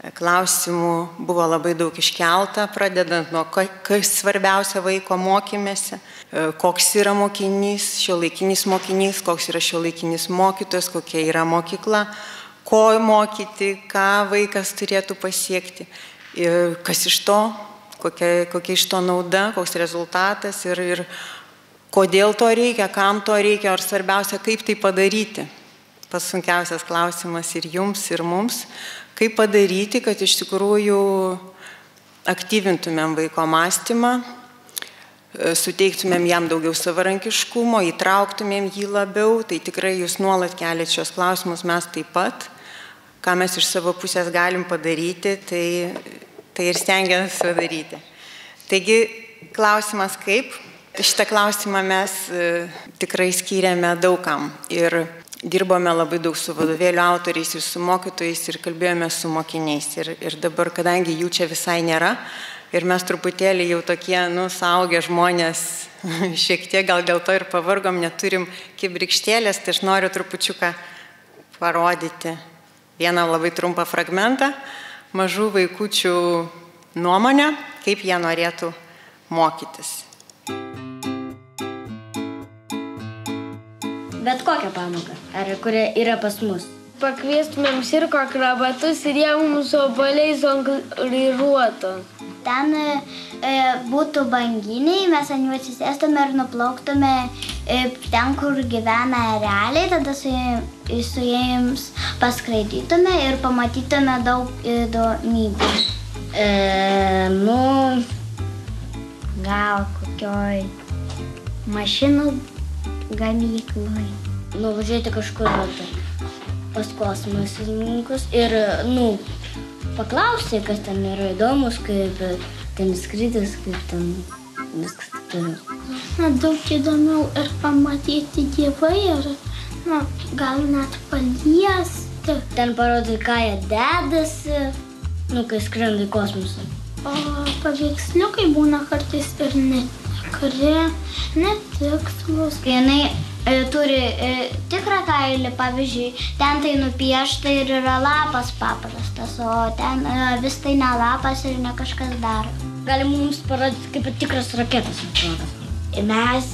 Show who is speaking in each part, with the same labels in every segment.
Speaker 1: Klausimų buvo labai daug iškelta, pradedant nuo kas svarbiausia vaiko mokymėse, koks yra mokinys, šiuolaikinis mokinys, koks yra šiuolaikinis mokytojas, kokia yra mokykla, ko mokyti, ką vaikas turėtų pasiekti, kas iš to, kokia iš to nauda, koks rezultatas ir kodėl to reikia, kam to reikia, ar svarbiausia, kaip tai padaryti. Pats sunkiausias klausimas ir jums, ir mums. Kaip padaryti, kad iš tikrųjų aktyvintumėm vaiko mąstymą, suteiktumėm jam daugiau savarankiškumo, įtrauktumėm jį labiau, tai tikrai jūs nuolat keliat šios klausimus, mes taip pat. Ką mes iš savo pusės galim padaryti, tai ir stengiamės padaryti. Taigi, klausimas kaip? Šitą klausimą mes tikrai skyrėme daugam ir dirbome labai daug su vadovėlių autoriais ir su mokytojais ir kalbėjome su mokiniais. Ir dabar, kadangi jų čia visai nėra, ir mes truputėlį jau tokie, suaugę žmonės, šiek tiek gal dėl to ir pavargom, neturim kibirkštėlės, tai aš noriu trupučiuką parodyti vieną labai trumpą fragmentą, mažų vaikučių nuomonę, kaip jie norėtų mokytis.
Speaker 2: Bet kokią pamoką, ar kuria yra pas mus?
Speaker 3: Pakviestumėm cirko akrobatus ir jie mums obuoliais žongliruotų.
Speaker 4: Ten būtų banginiai, mes ant jų atsisėstume ir nuplauktume ten, kur gyvena ereliai, tada su jiems paskraidytume ir pamatytume daug įdomybių. Gal kokioj mašinų gamykloj.
Speaker 2: Nuvažiuoti kažkur pas kosmosininkus ir, paklausti, kas ten yra įdomus, kaip ten skrydis, kaip ten viskas toliau.
Speaker 3: Daug įdomiau ir pamatyti gyvai ir, gal net paliesti.
Speaker 2: Ten parodai, ką jie dedasi, kai skrenda į kosmosą.
Speaker 3: O paveiksliukai būna kartais ir netikslus.
Speaker 4: Jinai turi tikrą kailį, pavyzdžiui, ten tai nupiešta ir yra lapas paprastas, o ten vis tai ne lapas ir ne kažkas dar.
Speaker 2: Gali mums parodyti, kaip tikras raketas atrodo.
Speaker 4: Mes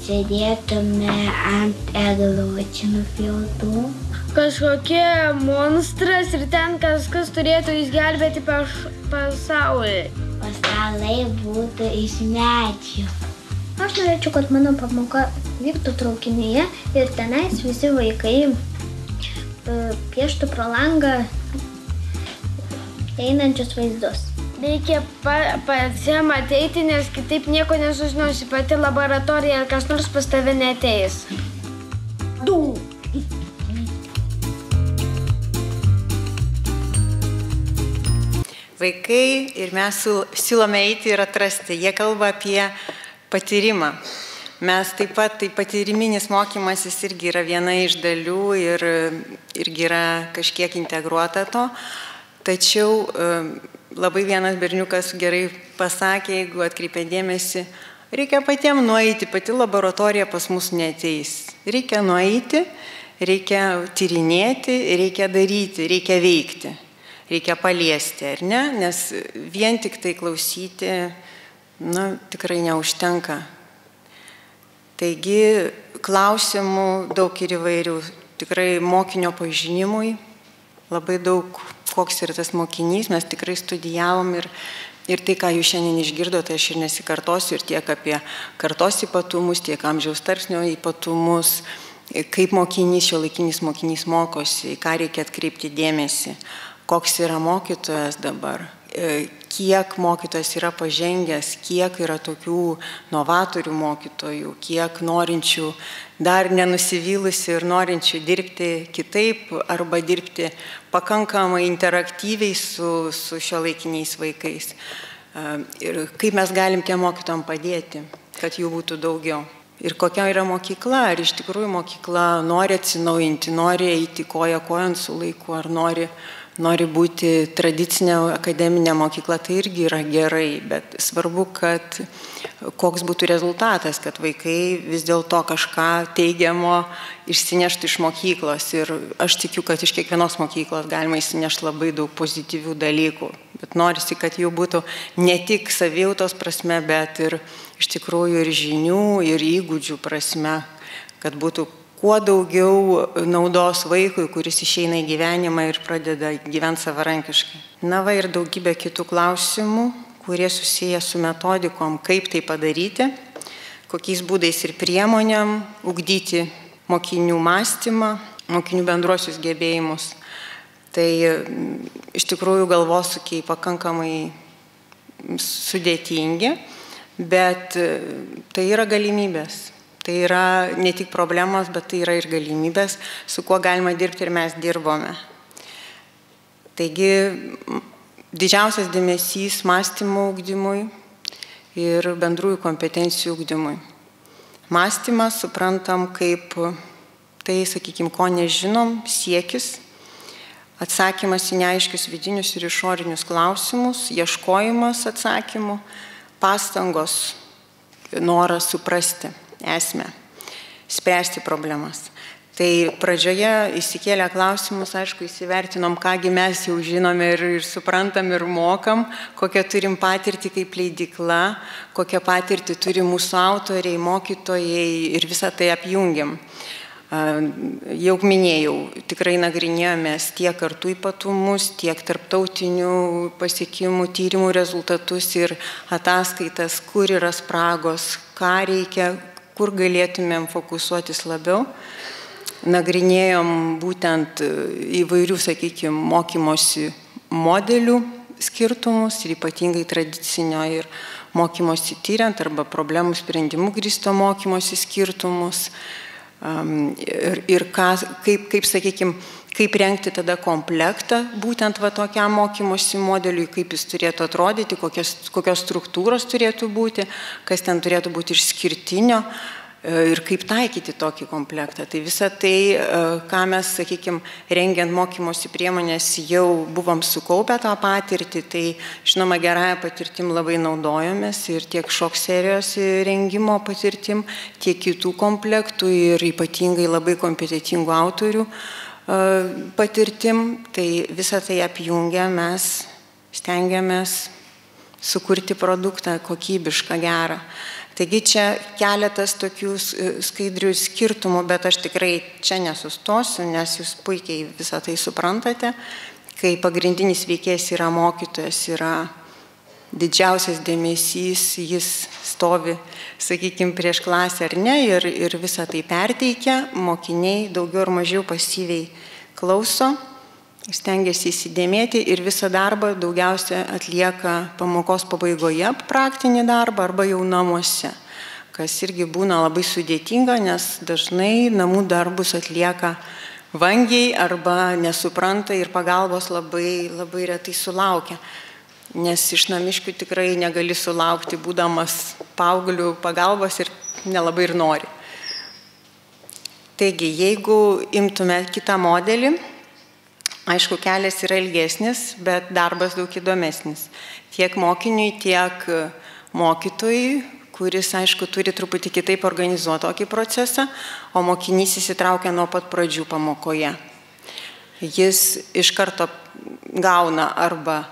Speaker 4: sėdėtume ant eglučių nupjautų.
Speaker 3: Kažkokie monstras ir ten kažkas turėtų išgelbėti pasaulį.
Speaker 4: Pasalai būtų iš medžių.
Speaker 3: Aš norėčiau, kad mano pamoka vyktų traukinyje ir tenais visi vaikai pieštų pro langą einančius vaizdus. Reikia pačiam ateiti, nes kitaip nieko nesužinosi, pati laboratorija ir kas nors pas tave neateis.
Speaker 1: Vaikai ir mes siūlome eiti ir atrasti. Jie kalba apie patyrimą. Mes taip pat, tai patyriminis mokymasis irgi yra viena iš dalių ir irgi yra kažkiek integruota to. Tačiau labai vienas berniukas gerai pasakė, jeigu atkreipė dėmesį, reikia patiems nueiti, pati laboratorija pas mus neateis. Reikia nueiti, reikia tyrinėti, reikia daryti, reikia veikti. Reikia paliesti, ar ne? Nes vien tik tai klausyti, tikrai neužtenka. Taigi, klausimų daug ir įvairių. Tikrai mokinio pažinimui, labai daug, koks yra tas mokinys, mes tikrai studijavom ir tai, ką jūs šiandien išgirdote, aš ir nesikartosiu, ir tiek apie kartos ypatumus, tiek amžiaus tarpsnio ypatumus, kaip mokinys, šiuolaikinis mokinys mokosi, ką reikia atkreipti dėmesį. Koks yra mokytojas dabar, kiek mokytojas yra pažengęs, kiek yra tokių novatorių mokytojų, kiek norinčių, dar nenusivylusių ir norinčių dirbti kitaip arba dirbti pakankamai interaktyviai su šiuolaikiniais vaikais. Ir kaip mes galim tiem mokytojam padėti, kad jų būtų daugiau. Ir kokia yra mokykla, ar iš tikrųjų mokykla nori atsinaujinti, nori eiti koja kojant su laiku, ar nori nori būti tradicinė akademinė mokykla, tai irgi yra gerai, bet svarbu, kad koks būtų rezultatas, kad vaikai vis dėlto kažką teigiamo išsineštų iš mokyklos. Ir aš tikiu, kad iš kiekvienos mokyklos galima išsinešti labai daug pozityvių dalykų. Bet norisi, kad jų būtų ne tik savijautos prasme, bet ir iš tikrųjų ir žinių, ir įgūdžių prasme, kad būtų kuo daugiau naudos vaikui, kuris išeina į gyvenimą ir pradeda gyventi savarankiškai. Na va, ir daugybė kitų klausimų, kurie susiję su metodikom, kaip tai padaryti, kokiais būdais ir priemonėm ugdyti mokinių mąstymą, mokinių bendruosius gebėjimus. Tai iš tikrųjų galvosūkiai pakankamai sudėtingi, bet tai yra galimybės. Tai yra ne tik problemos, bet tai yra ir galimybės, su kuo galima dirbti, ir mes dirbome. Taigi, didžiausias dėmesys mąstymo ugdymui ir bendrųjų kompetencijų ugdymui. Mąstymą suprantam kaip tai, sakykime, ko nežinom, siekis, atsakymas į neaiškius vidinius ir išorinius klausimus, ieškojimas atsakymų, pastangos, noras suprasti esmę, spręsti problemas. Tai pradžioje įsikėlę klausimus, aišku, įsivertinom, kągi mes jau žinome ir suprantam ir mokam, kokią turim patirtį kaip leidykla, kokią patirtį turi mūsų autoriai, mokytojai ir visą tai apjungiam. Jau minėjau, tikrai nagrinėjomės tiek kartų ypatumus, tiek tarptautinių pasiekimų, tyrimų rezultatus ir ataskaitas, kur yra spragos, ką reikia, kur galėtumėm fokusuotis labiau. Nagrinėjom būtent įvairių, sakykime, mokymosi modelių skirtumus ir ypatingai tradicinio ir mokymosi tyriant arba problemų sprendimų grįsto mokymosi skirtumus. Ir kaip, sakykime, kaip rengti tada komplektą būtent va tokiam mokymosi modeliui, kaip jis turėtų atrodyti, kokios struktūros turėtų būti, kas ten turėtų būti išskirtinio ir kaip taikyti tokį komplektą. Tai visą tai, ką mes, sakykime, rengiant mokymosi priemonės jau buvom sukaupę tą patirtį, tai žinoma gerąją patirtim labai naudojomės ir tiek šok serijos rengimo patirtim, tiek kitų komplektų ir ypatingai labai kompetitingų autorių patirtim. Tai visą tai apjungę mes stengiamės sukurti produktą kokybišką, gerą. Taigi čia keletas tokių skaidrių skirtumų, bet aš tikrai čia nesustosiu, nes jūs puikiai visą tai suprantate. Kai pagrindinis veikėjas yra mokytojas, yra didžiausias dėmesys, jis stovi, sakykime, prieš klasę ar ne, ir visą tai perteikia, mokiniai daugiau ar mažiau pasyviai klauso, stengiasi įsidėmėti ir visą darbą daugiausia atlieka pamokos pabaigoje, praktinį darbą arba jau namuose, kas irgi būna labai sudėtinga, nes dažnai namų darbus atlieka vangiai arba nesupranta ir pagalbos labai, labai retai sulaukia. Nes iš namiškių tikrai negali sulaukti, būdamas paauglių pagalbos ir nelabai ir nori. Taigi, jeigu imtume kitą modelį, aišku, kelias yra ilgesnis, bet darbas daug įdomesnis. Tiek mokiniui, tiek mokytojui, kuris, aišku, turi truputį kitaip organizuoti tokį procesą, o mokinys įsitraukia nuo pat pradžių pamokoje. Jis iš karto gauna arba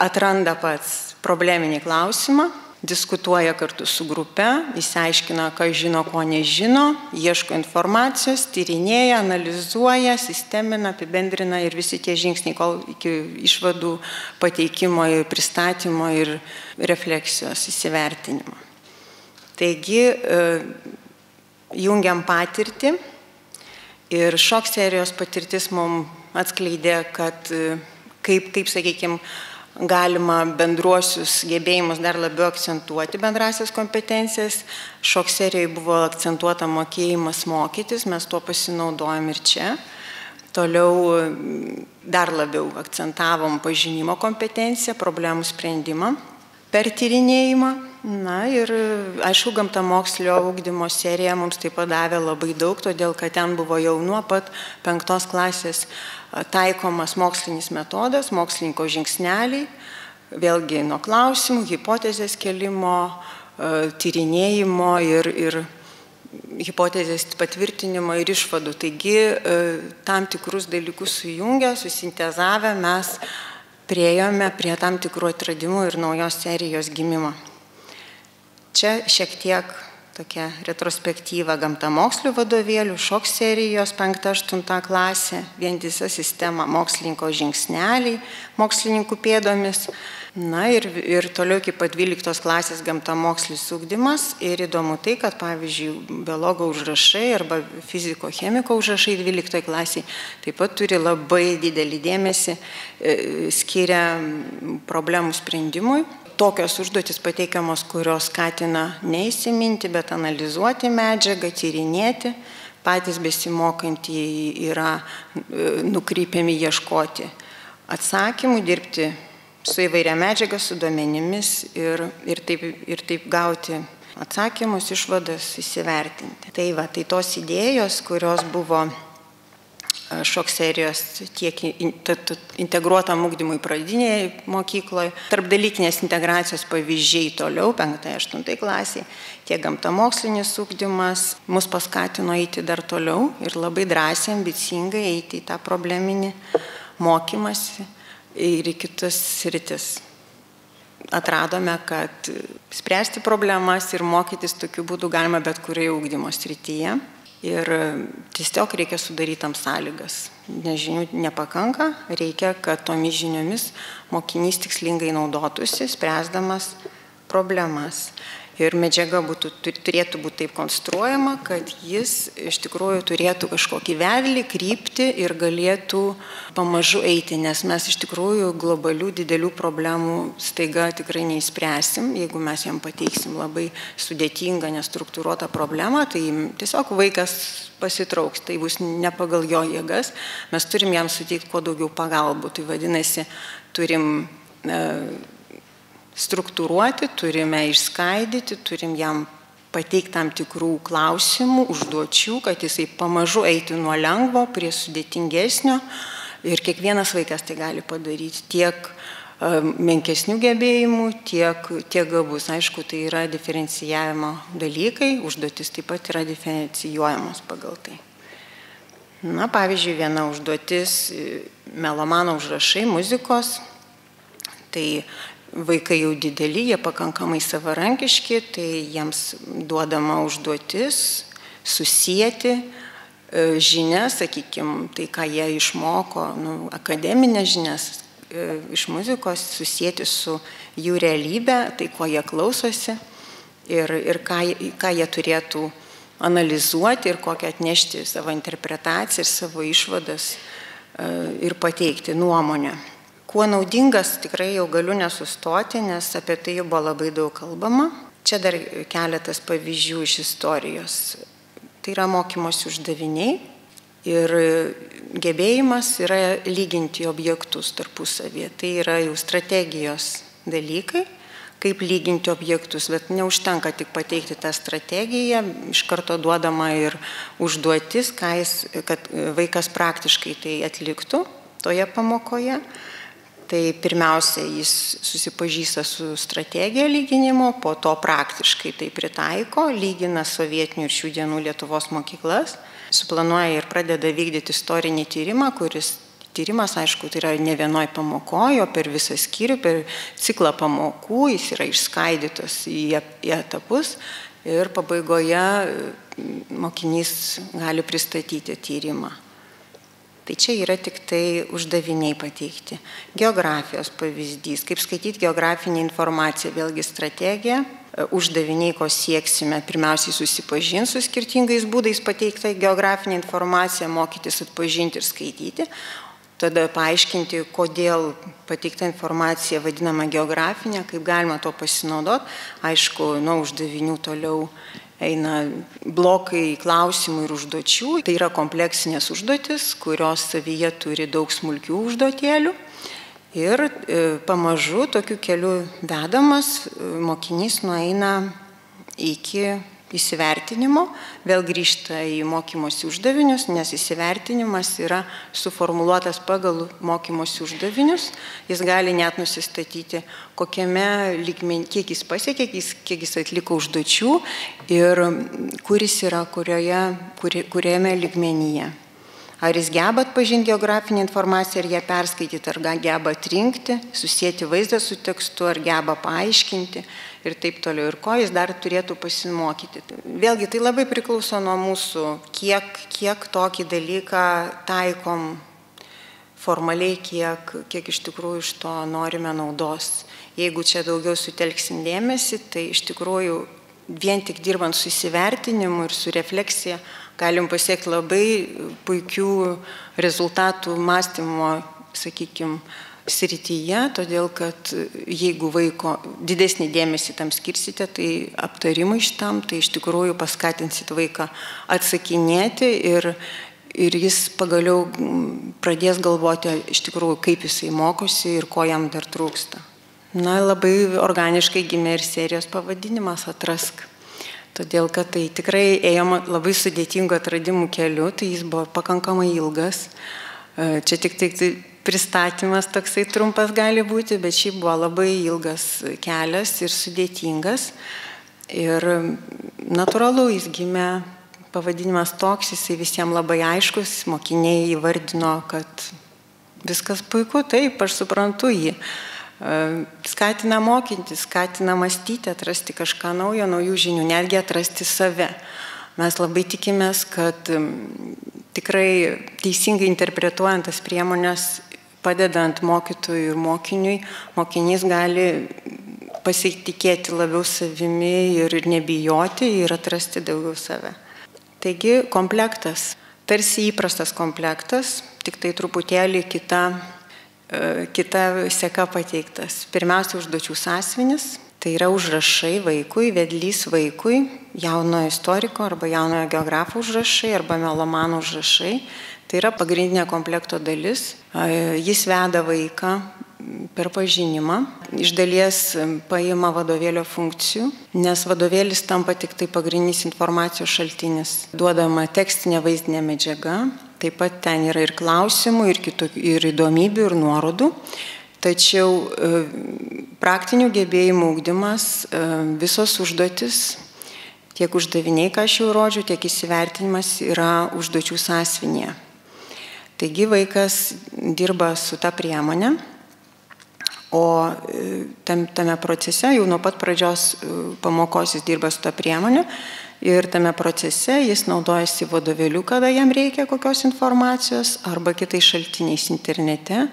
Speaker 1: atranda pats probleminį klausimą, diskutuoja kartu su grupe, išsiaiškina, ką žino, ko nežino, ieško informacijos, tyrinėja, analizuoja, sistemina, apibendrina ir visi tie žingsniai iki išvadų pateikimo ir pristatymo ir refleksijos įsivertinimo. Taigi, jungiam patirtį ir šok serijos patirtis mums atskleidė, kad kaip, sakykime, galima bendruosius gebėjimus dar labiau akcentuoti, bendrasias kompetencijas. Šok serijoje buvo akcentuota mokėjimas mokytis, mes tuo pasinaudojom ir čia. Toliau dar labiau akcentavom pažinimo kompetenciją, problemų sprendimą per tyrinėjimą Na ir, aišku, gamtamokslio ugdymo serija mums taip pat davė labai daug, todėl kad ten buvo jau nuo pat 5 klasės taikomas mokslinis metodas, mokslininko žingsneliai, vėlgi nuo klausimų, hipotezės kelimo, tyrinėjimo ir hipotezės patvirtinimo ir išvadų. Taigi, tam tikrus dalykus sujungę, susintezavę, mes priėjome prie tam tikrų atradimų ir naujos serijos gimimo. Čia šiek tiek tokia retrospektyva gamtamokslio vadovėlių, šok serijos 5-8 klasė, vientisa sistema mokslininko žingsneliai, mokslininkų pėdomis. Na ir toliau iki pat 12 klasės gamtamokslis ugdymas. Ir įdomu tai, kad pavyzdžiui, biologo užrašai arba fiziko chemiko užrašai 12 klasiai taip pat turi labai didelį dėmesį, skiria problemų sprendimui. Tokios užduotis pateikiamos, kurios skatina neįsiminti, bet analizuoti medžiagą, tyrinėti. Patys besimokantieji yra nukreipiami ieškoti atsakymų, dirbti su įvairia medžiaga, su duomenimis ir taip gauti atsakymus, išvadas, įsivertinti. Tai tos idėjos, kurios buvo šok serijos tiek integruotam ugdymui pradinėje mokykloje, tarpdalykinės integracijos pavyzdžiai toliau, 5-8 klasiai, tiek gamtamokslinis ugdymas mus paskatino eiti dar toliau ir labai drąsiai, ambicingai eiti į tą probleminį mokymąsi ir į kitas sritis. Atradome, kad spręsti problemas ir mokytis tokiu būdu galima bet kurioje ugdymo srityje. Ir tiesiog reikia sudaryti tam sąlygas. Nes žinių nepakanka, reikia, kad tomis žiniomis mokinys tikslingai naudotųsi, spręsdamas problemas. Ir medžiaga turėtų būti taip konstruojama, kad jis iš tikrųjų turėtų kažkokį vedlį, kryptį ir galėtų pamažu eiti, nes mes iš tikrųjų globalių didelių problemų staiga tikrai neįspręsim. Jeigu mes jam pateiksim labai sudėtingą, nestruktūruotą problemą, tai tiesiog vaikas pasitrauks, tai bus ne pagal jo jėgas. Mes turim jam suteikti kuo daugiau pagalbų. Tai vadinasi, turim struktūruoti, turime išskaidyti, turim jam pateikti tam tikrų klausimų, užduočių, kad jisai pamažu eitų nuo lengvo prie sudėtingesnio ir kiekvienas vaikas tai gali padaryti tiek menkesnių gebėjimų, tiek gabus. Aišku, tai yra diferencijavimo dalykai, užduotis taip pat yra diferencijuojamos pagal tai. Na, pavyzdžiui, viena užduotis melomano užrašai muzikos, tai vaikai jau dideli, jie pakankamai savarankiški, tai jiems duodama užduotis susijęti žinias, sakykime, tai ką jie išmoko, akademinės žinias iš muzikos, susijęti su jų realybė, tai ko jie klausosi ir ką jie turėtų analizuoti ir kokią atnešti savo interpretaciją ir savo išvadas ir pateikti nuomonę. Kuo naudingas, tikrai jau galiu nesustoti, nes apie tai jau buvo labai daug kalbama. Čia dar keletas pavyzdžių iš istorijos. Tai yra mokymosi uždaviniai ir gebėjimas yra lyginti objektus tarpusavėje. Tai yra jau strategijos dalykai, kaip lyginti objektus, bet neužtenka tik pateikti tą strategiją, iš karto duodama ir užduotis, kad vaikas praktiškai tai atliktų toje pamokoje. Tai pirmiausia, jis susipažįsta su strategija lyginimo, po to praktiškai tai pritaiko, lygina sovietinių ir šių dienų Lietuvos mokyklas, suplanuoja ir pradeda vykdyti istorinį tyrimą, kuris tyrimas, aišku, tai yra ne vienoj pamokoje, o per visą skyrių, per ciklą pamokų, jis yra išskaidytas į etapus ir pabaigoje mokinys gali pristatyti tyrimą. Tai čia yra tik tai uždaviniai pateikti. Geografijos pavyzdys, kaip skaityti geografinę informaciją, vėlgi strategija, uždaviniai, ko sieksime, pirmiausiai susipažinti su skirtingais būdais pateikta geografinė informacija, mokytis atpažinti ir skaityti, tada paaiškinti, kodėl pateikta informacija vadinama geografinė, kaip galima to pasinaudoti. Aišku, nuo uždavinių toliau eina blokai klausimų ir užduočių. Tai yra kompleksinės užduotis, kurios savyje turi daug smulkių užduotėlių. Ir pamažu tokiu keliu vedamas mokinys nueina iki įsivertinimo, vėl grįžta į mokymosi uždavinius, nes įsivertinimas yra suformuluotas pagal mokymosi uždavinius. Jis gali net nusistatyti, kokiame lygmenyje, kiek jis pasiekė, kiek jis atliko užduočių ir kuris yra kuriame lygmenyje. Ar jis geba atpažinti geografinę informaciją ir ją perskaityti, ar geba atrinkti, susėti vaizdą su tekstu, ar geba paaiškinti ir taip toliau. Ir ko jis dar turėtų pasimokyti. Vėlgi, tai labai priklauso nuo mūsų, kiek tokį dalyką taikom formaliai, kiek iš tikrųjų iš to norime naudos. Jeigu čia daugiau sutelksim dėmesį, tai iš tikrųjų vien tik dirbant su įsivertinimu ir su refleksija galim pasiekti labai puikių rezultatų mąstymo, sakykime, srityje, todėl kad jeigu vaiko didesnį dėmesį tam skirsite, tai aptarimai šitam, tai iš tikrųjų paskatinsit vaiką atsakinėti ir jis pagaliau pradės galvoti iš tikrųjų, kaip jisai mokosi ir ko jam dar trūksta. Na, labai organiškai gimė ir serijos pavadinimas Atrask. Todėl, kad tai tikrai ėjom labai sudėtingų atradimų keliu, tai jis buvo pakankamai ilgas. Čia tik pristatymas toksai trumpas gali būti, bet šiaip buvo labai ilgas kelias ir sudėtingas. Ir natūralu, jis gimė pavadinimas toks, jisai visiems labai aiškus, mokiniai įvardino, kad viskas puiku, taip, aš suprantu jį. Skatina mokintis, skatina mąstyti, atrasti kažką naujo, naujų žinių, netgi atrasti save. Mes labai tikimės, kad tikrai teisingai interpretuojant tas priemonės, padedant mokytojui ir mokiniui, mokinys gali pasitikėti labiau savimi ir nebijoti ir atrasti daugiau save. Taigi komplektas, tarsi įprastas komplektas, tik tai truputėlį kita seka pateiktas. Pirmiausia, užduočių sąsiuvinis, tai yra užrašai vaikui, vedlys vaikui, jaunojo istoriko arba jaunojo geografo užrašai arba melomano užrašai. Tai yra pagrindinė komplekto dalis. Jis veda vaiką per pažinimą, iš dalies paima vadovėlio funkcijų, nes vadovėlis tampa tik tai pagrindinis informacijos šaltinis. Duodama tekstinė vaizdinė medžiaga. Taip pat ten yra ir klausimų, ir įdomybių, ir nuorodų. Tačiau praktinių gebėjimų ugdymas, visos užduotis, tiek uždaviniai, ką aš jau rodžiu, tiek įsivertinimas yra užduočių sąsiuvinyje. Taigi vaikas dirba su ta priemonė, o tame procese jau nuo pat pradžios pamokos jis dirba su ta priemonė. Ir tame procese jis naudojasi vadovėliu, kada jam reikia kokios informacijos, arba kitais šaltiniais internete.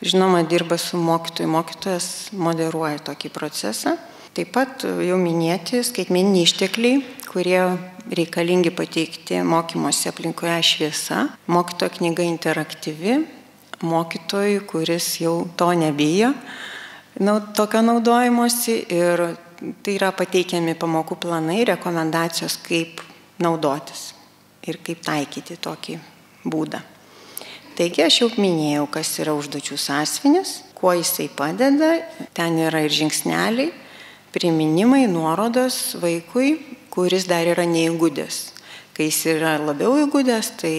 Speaker 1: Žinoma, dirba su mokytoju. Mokytojas moderuoja tokį procesą. Taip pat jau minėti skaitmeniniai ištekliai, kurie reikalingi pateikti mokymosi aplinkoje šviesa. Mokytojo knyga interaktyvi, mokytojui, kuris jau to nebijo, tokio naudojimosi ir tai yra pateikiami pamokų planai, rekomendacijos, kaip naudotis ir kaip taikyti tokį būdą. Taigi aš jau minėjau, kas yra užduočių sąsiuvinis, kuo jisai padeda, ten yra ir žingsneliai, priminimai, nuorodos vaikui, kuris dar yra neįgudęs. Kai jis yra labiau įgudęs, tai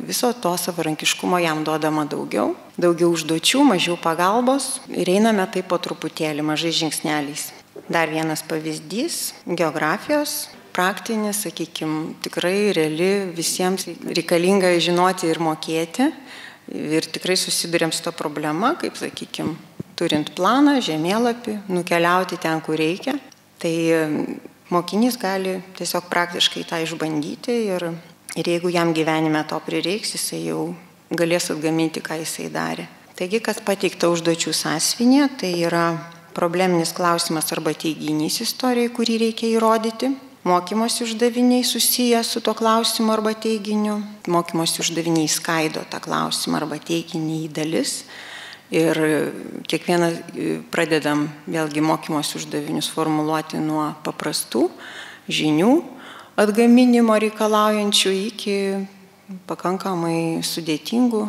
Speaker 1: viso to savarankiškumo jam duodama daugiau užduočių, mažiau pagalbos ir einame taip po truputėlį, mažais žingsneliais. Dar vienas pavyzdys - geografijos, praktinis, sakykime, tikrai reali, visiems reikalinga žinoti ir mokėti. Ir tikrai susidurėm su to problema, kaip, sakykime, turint planą, žemėlapį, nukeliauti ten, kur reikia. Tai mokinys gali tiesiog praktiškai tą išbandyti ir jeigu jam gyvenime to prireiks, jisai jau galės atgaminti, ką jisai darė. Taigi, kas pateikta užduočių sąsiuvinyje, tai yra probleminis klausimas arba teiginys istorijai, kurį reikia įrodyti. Mokymosi uždaviniai susiję su to klausimu arba teiginiu. Mokymosi uždaviniai skaido tą klausimą arba teiginį į dalis. Ir kiekvieną pradedam vėlgi mokymosi uždavinius formuluoti nuo paprastų žinių atgaminimo reikalaujančių iki pakankamai sudėtingų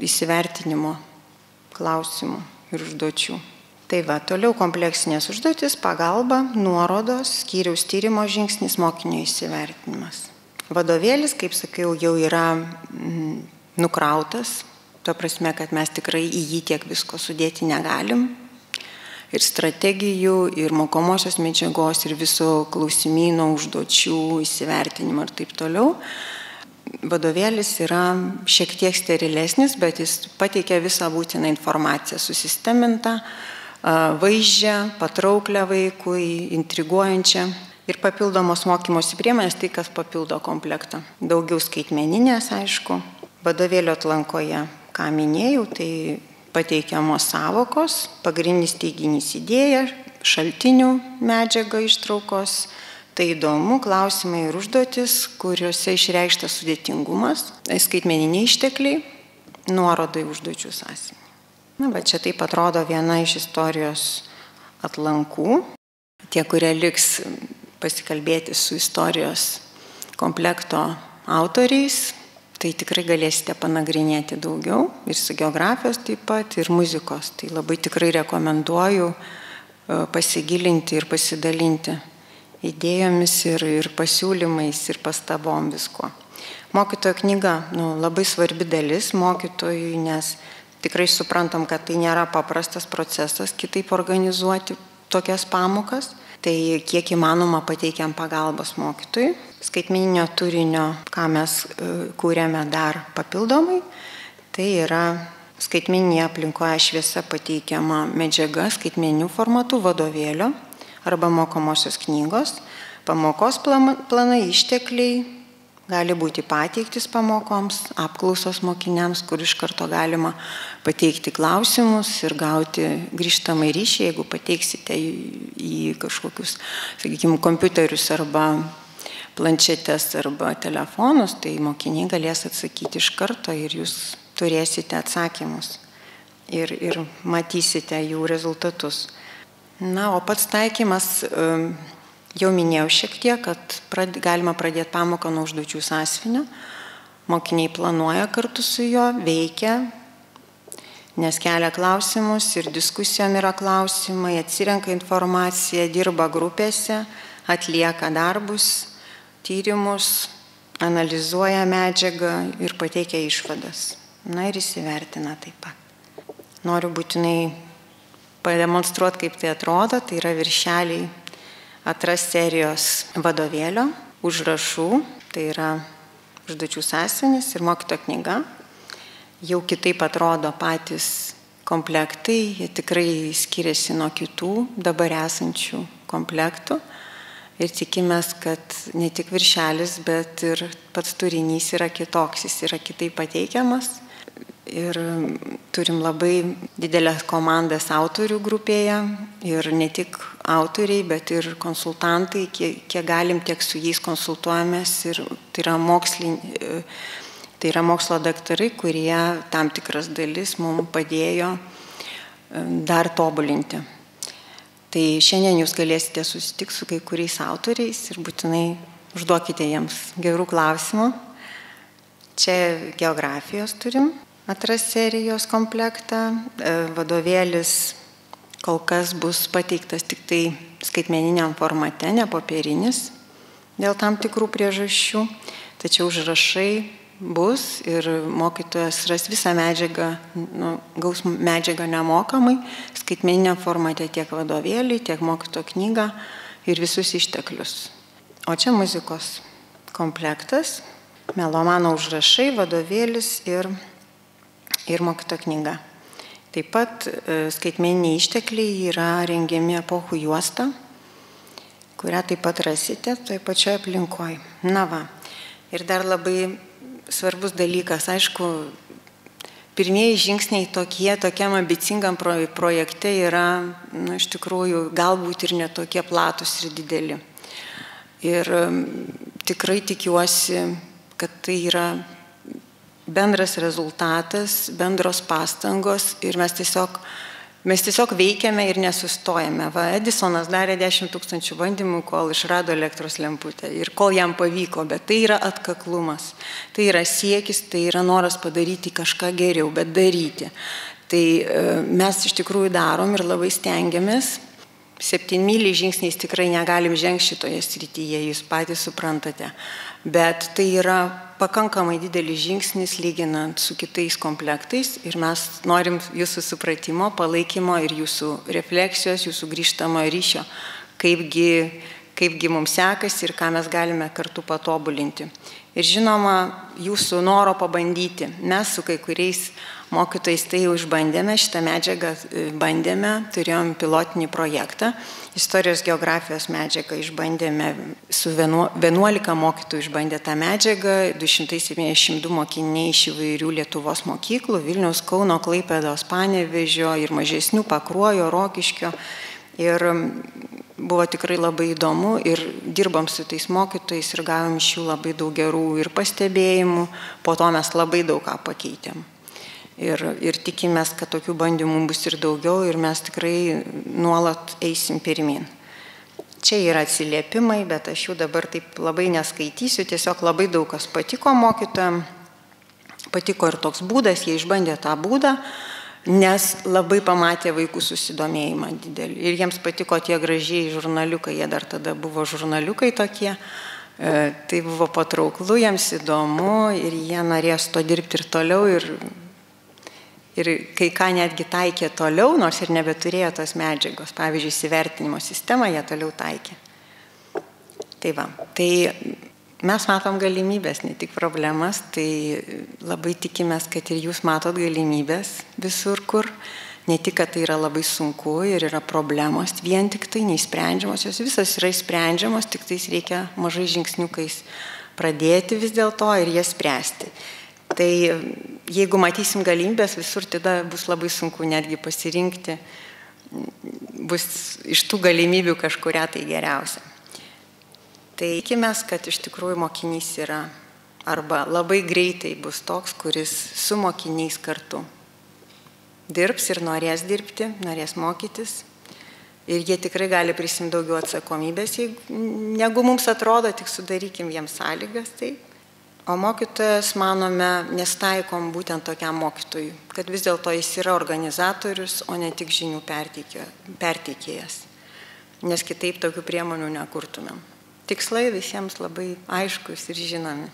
Speaker 1: įsivertinimo klausimų ir užduočių. Tai va, toliau kompleksinės užduotis, pagalba, nuorodos, skyriaus tyrimo žingsnis, mokinio įsivertinimas. Vadovėlis, kaip sakiau, jau yra nukrautas, to prasme, kad mes tikrai į jį tiek visko sudėti negalim. Ir strategijų, ir mokomosios medžiagos, ir viso klausimyno, užduočių, įsivertinimo ir taip toliau. Vadovėlis yra šiek tiek sterilesnis, bet jis pateikia visą būtiną informaciją, susistemintą, vaizdžią, patrauklią vaikui, intriguojančią ir papildomos mokymosi priemonės, tai kas papildo komplektą. Daugiau skaitmeninės, aišku. Vadovėlio atlankoje, ką minėjau, tai pateikiamos savokos, pagrindinis teiginys idėja, šaltinių medžiaga ištraukos, tai įdomu, klausimai ir užduotis, kuriuose išreikštas sudėtingumas, skaitmeniniai ištekliai, nuorodai užduočių sąsiuvinį. Na, bet čia taip atrodo viena iš istorijos atlankų. Tie, kurie liks pasikalbėti su istorijos komplekto autoriais, tai tikrai galėsite panagrinėti daugiau ir su geografijos taip pat, ir muzikos. Tai labai tikrai rekomenduoju pasigilinti ir pasidalinti idėjomis ir pasiūlymais ir pastabom visko. Mokytojo knyga labai svarbi dalis mokytojui, nes tikrai suprantam, kad tai nėra paprastas procesas kitaip organizuoti tokias pamokas. Tai kiek įmanoma pateikiam pagalbos mokytojui. Skaitmeninio turinio, ką mes kūrėme dar papildomai, tai yra skaitmeninėje aplinkoje šviesa pateikiama medžiaga skaitmeniniu formatu vadovėlio arba mokomosios knygos. Pamokos planai, ištekliai, gali būti pateiktis pamokoms, apklausos mokiniams, kur iš karto galima pateikti klausimus ir gauti grįžtamą ryšį, jeigu pateiksite į kažkokius, sakykime, kompiuterius arba planšetes arba telefonus, tai mokiniai galės atsakyti iš karto ir jūs turėsite atsakymus ir matysite jų rezultatus. Na, o pats taikymas, jau minėjau šiek tiek, kad galima pradėti pamoką nuo užduočių sąsiuvinio. Mokiniai planuoja kartu su juo, veikia, nes kelia klausimus ir diskusijom yra klausimai, atsirenka informaciją, dirba grupėse, atlieka darbus, tyrimus, analizuoja medžiagą ir pateikia išvadas. Na ir įsivertina taip pat. Noriu būtinai pademonstruoti, kaip tai atrodo. Tai yra viršeliai Atras serijos vadovėlio, užrašų, tai yra užduočių sąsiuvinis ir mokytojo knyga. Jau kitaip atrodo patys komplektai, jie tikrai skiriasi nuo kitų dabar esančių komplektų. Ir tikimės, kad ne tik viršelis, bet ir pats turinys yra kitoks, jis yra kitaip pateikiamas. Ir turim labai didelės komandas autorių grupėje ir ne tik autoriai, bet ir konsultantai, kiek galim, tiek su jais konsultuojamės. Ir tai yra mokslo daktarai, kurie tam tikras dalis mums padėjo dar tobulinti. Tai šiandien jūs galėsite susitikti su kai kuriais autoriais ir būtinai užduokite jiems gerų klausimų. Čia geografijos turim. Atras serijos komplektą. Vadovėlis kol kas bus pateiktas tik tai skaitmeniniam formate, ne popierinis, dėl tam tikrų priežasčių. Tačiau užrašai bus ir mokytojas ras visą medžiagą, gaus medžiagą nemokamai, skaitmeniniam formate tiek vadovėlį, tiek mokytojo knygą ir visus išteklius. O čia muzikos komplektas, melomano užrašai, vadovėlis ir mokytojo knyga. Taip pat skaitmeniniai ištekliai yra rengiami epochų juosta, kurią taip pat rasite toje pačioje aplinkoje. Na va, ir dar labai svarbus dalykas, aišku, pirmieji žingsniai tokiam ambicingam projekte yra, iš tikrųjų, galbūt ir netokie platus ir dideli. Ir tikrai tikiuosi, kad tai yra bendras rezultatas, bendros pastangos ir mes tiesiog veikiame ir nesustojame. Va, Edisonas darė 10 000 bandymų, kol išrado elektros lemputę ir kol jam pavyko, bet tai yra atkaklumas, tai yra siekis, tai yra noras padaryti kažką geriau, bet daryti. Tai mes iš tikrųjų darom ir labai stengiamės. 7 myliai žingsniais tikrai negalim žengti šitoje srityje, jūs patys suprantate. Bet tai yra pakankamai didelis žingsnis lyginant su kitais komplektais ir mes norim jūsų supratimo, palaikymo ir jūsų refleksijos, jūsų grįžtamo ryšio, kaipgi mums sekasi ir ką mes galime kartu patobulinti. Ir žinoma, jūsų noro pabandyti. Mes su kai kuriais mokytojais tai jau išbandėme, šitą medžiagą bandėme, turėjom pilotinį projektą. Istorijos geografijos medžiagą išbandėme, su 11 mokytojų išbandė tą medžiagą, 272 mokiniai iš įvairių Lietuvos mokyklų, Vilniaus, Kauno, Klaipėdos, Panevėžio ir mažesnių Pakruojo, Rokiškio. Ir buvo tikrai labai įdomu ir dirbam su tais mokytojais ir gavom iš jų labai daug gerų ir pastebėjimų, po to mes labai daug ką pakeitėm. Ir tikimės, kad tokių bandymų bus ir daugiau ir mes tikrai nuolat eisim pirmin. Čia yra atsiliepimai, bet aš jų dabar taip labai neskaitysiu, tiesiog labai daug kas patiko mokytojam, patiko ir toks būdas, jie išbandė tą būdą, nes labai pamatė vaikų susidomėjimą didelį. Ir jiems patiko tie gražiai žurnaliukai, jie dar tada buvo žurnaliukai tokie, tai buvo patrauklu, jiems įdomu ir jie norės to dirbti ir toliau ir kai ką netgi taikė toliau, nors ir nebeturėjo tos medžiagos, pavyzdžiui, įsivertinimo sistemą jie toliau taikė. Tai va, tai mes matom galimybės, ne tik problemas, tai labai tikimės, kad ir jūs matot galimybės visur, kur. Ne tik, kad tai yra labai sunku ir yra problemos, vien tik tai neįsprendžiamos, jos visas yra įsprendžiamos, tik tais reikia mažai žingsniukais pradėti vis dėlto ir jas spręsti. Tai jeigu matysim galimybės visur, tada bus labai sunku netgi pasirinkti, bus iš tų galimybių kažkuria tai geriausia. Tai tikimės, kad iš tikrųjų mokinys yra arba labai greitai bus toks, kuris su mokiniais kartu dirbs ir norės dirbti, norės mokytis. Ir jie tikrai gali prisimti daugiau atsakomybės, negu mums atrodo, tik sudarykim jiems sąlygas. Tai. O mokytojas, manome, nestaikom būtent tokiam mokytojui, kad vis dėlto jis yra organizatorius, o ne tik žinių perteikėjas. Nes kitaip tokių priemonių nekurtumėm. Tikslai visiems labai aiškus ir žinomi.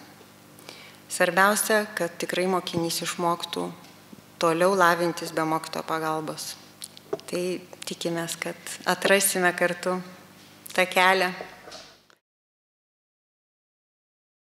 Speaker 1: Svarbiausia, kad tikrai mokinys išmoktų toliau lavintis be mokytojo pagalbos. Tai tikimės, kad atrasime kartu tą kelią.